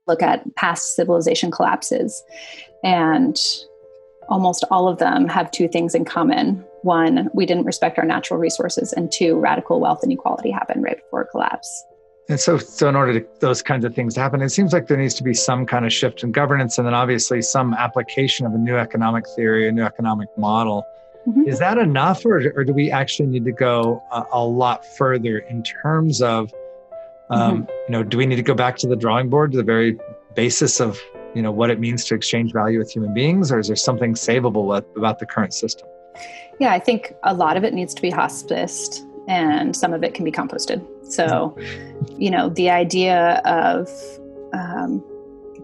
look at past civilization collapses, and almost all of them have two things in common. One, we didn't respect our natural resources, and two, radical wealth inequality happened right before collapse. And so in order to those kinds of things to happen, it seems like there needs to be some kind of shift in governance, and then obviously some application of a new economic theory, a new economic model. Mm-hmm. Is that enough, or do we actually need to go a lot further in terms of, do we need to go back to the drawing board, to the very basis of, what it means to exchange value with human beings, or is there something savable about the current system? Yeah, I think a lot of it needs to be hospiced, and some of it can be composted. So, the idea of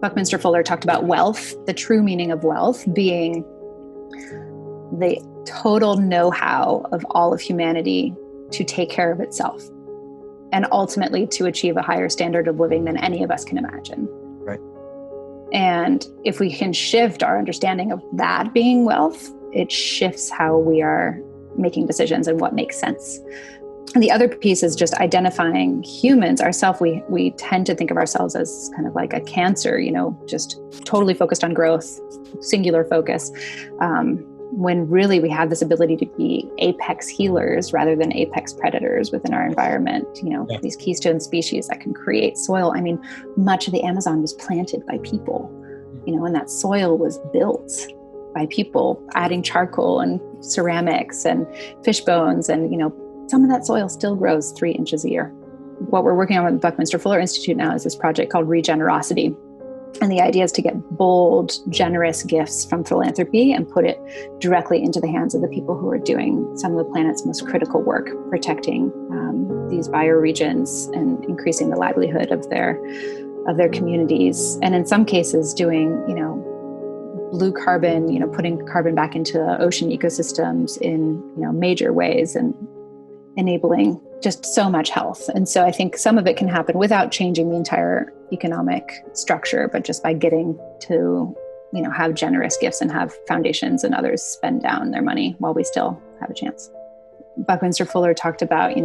Buckminster Fuller talked about wealth, the true meaning of wealth being the total know-how of all of humanity to take care of itself and ultimately to achieve a higher standard of living than any of us can imagine. Right. And if we can shift our understanding of that being wealth, it shifts how we are making decisions and what makes sense. And the other piece is just identifying humans ourselves. We tend to think of ourselves as kind of like a cancer, just totally focused on growth, singular focus, when really we have this ability to be apex healers rather than apex predators within our environment. These keystone species that can create soil. I mean, much of the Amazon was planted by people, and that soil was built by people, adding charcoal and ceramics and fish bones, and some of that soil still grows 3 inches a year. What we're working on with the Buckminster Fuller Institute now is this project called Regenerosity. And the idea is to get bold, generous gifts from philanthropy and put it directly into the hands of the people who are doing some of the planet's most critical work, protecting these bioregions and increasing the livelihood of their communities. And in some cases doing, blue carbon, putting carbon back into ocean ecosystems in, major ways and enabling just so much health. And so I think some of it can happen without changing the entire economic structure, but just by getting to, have generous gifts and have foundations and others spend down their money while we still have a chance. Buckminster Fuller talked about,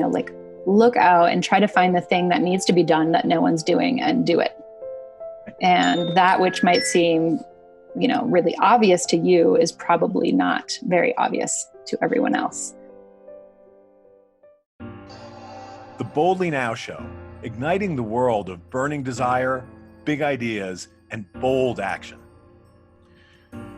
look out and try to find the thing that needs to be done that no one's doing and do it. And that which might seem, really obvious to you is probably not very obvious to everyone else. The Boldly Now Show, igniting the world of burning desire, big ideas, and bold action.